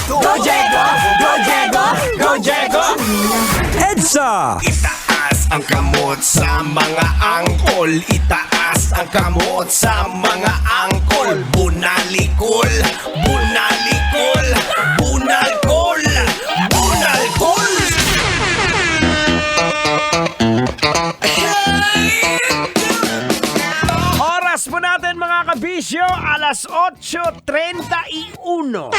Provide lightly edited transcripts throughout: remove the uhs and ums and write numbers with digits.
Go Jego! Go Jego! Go Jego! EDSA! Itaas ang kamot sa mga angkol. Itaas ang kamot sa mga angkol. Bunalikol, bunalikol, bunalkol, bunalkol. Oras po natin mga kabisyo, alas 8:31.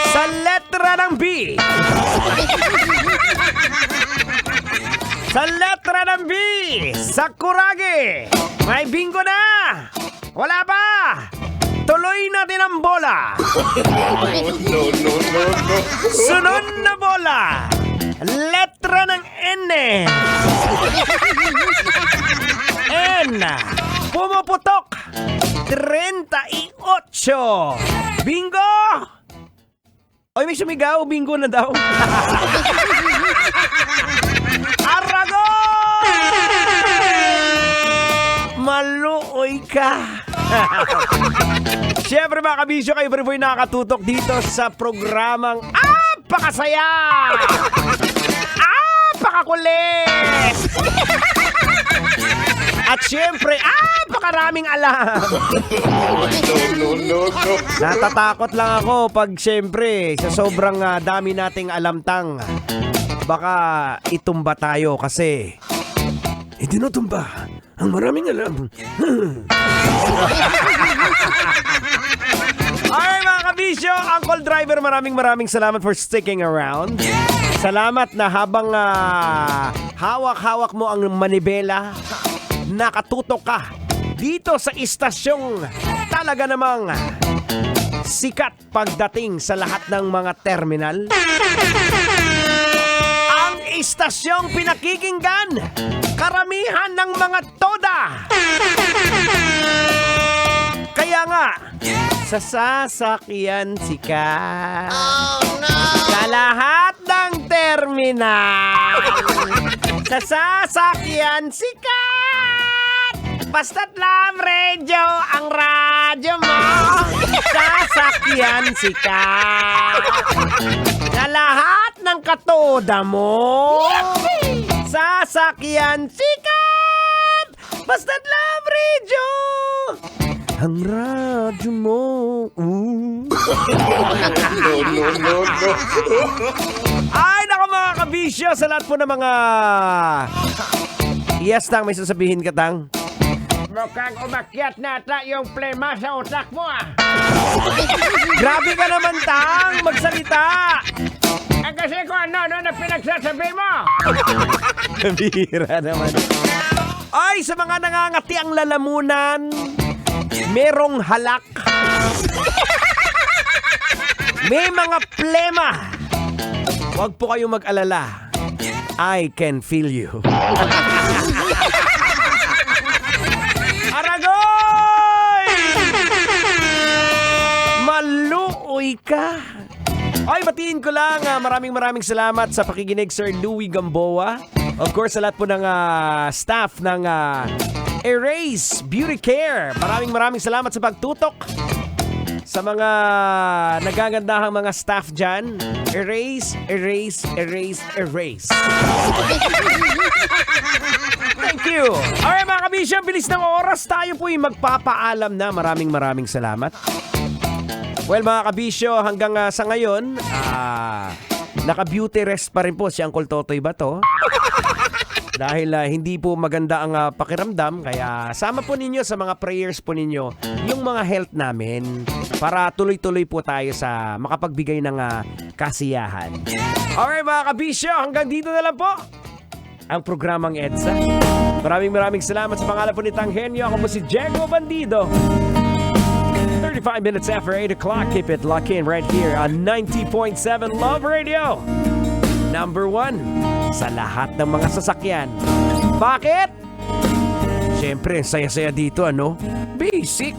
Sa letra ng B. Sa letra ng B, Sakuragi. May bingo na. Wala pa. Tuloy natin ang bola. Sunod na bola. Letra ng N. N. Pumuputok. 38. Bingo. Oy, may sumigaw. Bingo na daw. Arago! Maluoy ka. Siyempre mga kabisyo, kayo pa rin po'y nakatutok dito sa programang Apakasaya! Apakakulit! At siyempre, pakaraming alam. Natatakot lang ako pag siyempre sa sobrang dami nating alamtang. Baka itumba tayo kasi itinutumba ang maraming alam. Alright mga kabisyo, Uncle Driver, maraming salamat for sticking around. Salamat na habang hawak-hawak mo ang manibela, nakatutok ka dito sa istasyong talaga namang sikat pagdating sa lahat ng mga terminal. Ang istasyong pinakikinggan karamihan ng mga toda. Kaya nga, sa sasakyan sikat. Oh, no! Sa lahat ng terminal. Sa sasakyan sikat. Basta't Love Radio ang radyo mo. Sasakyan sikat. Sa lahat ng katoda mo. Sasakyan sikat. Basta't Love Radio ang radyo mo. Ay, naku mga kabisyo, sa lahat po ng mga yes, Tang, may sasabihin ka, Tang? Mukhang umakyat nata yung plema sa utak mo, Grabe ka naman, Tang, magsalita. Kasi kung ano na pinagsasabi mo. Kabira naman. Ay, sa mga nangangati ang lalamunan, merong halak. May mga plema. Huwag po kayong mag-alala. I can feel you. Aragoy! Maluoy ka. Ay, batiin ko lang. Maraming salamat sa pakikinig, Sir Louie Gamboa. Of course, sa lahat po ng staff ng Erase Beauty Care. Maraming salamat sa pagtutok. Sa mga nagagandahang mga staff dyan. Erase. Thank you. Alright mga kabisyo, bilis ng oras. Tayo po'y magpapaalam na. Maraming salamat. Well mga kabisyo, hanggang sa ngayon, naka-beauty rest pa rin po si Uncle Totoy Bato. Dahil hindi po maganda ang pakiramdam, kaya sama po ninyo sa mga prayers po ninyo yung mga health namin para tuloy-tuloy po tayo sa makapagbigay ng kasiyahan. Alright mga kabisyo, hanggang dito na lang po ang programang EDSA. Maraming salamat sa pangalan po ni Tanghenyo. Ako po si Diego Bandido. 35 minutes after 8 o'clock. Keep it locked in right here on 90.7 Love Radio. Number 1 sa lahat ng mga sasakyan. Bakit? Siyempre, saya-saya dito, ano? Basic.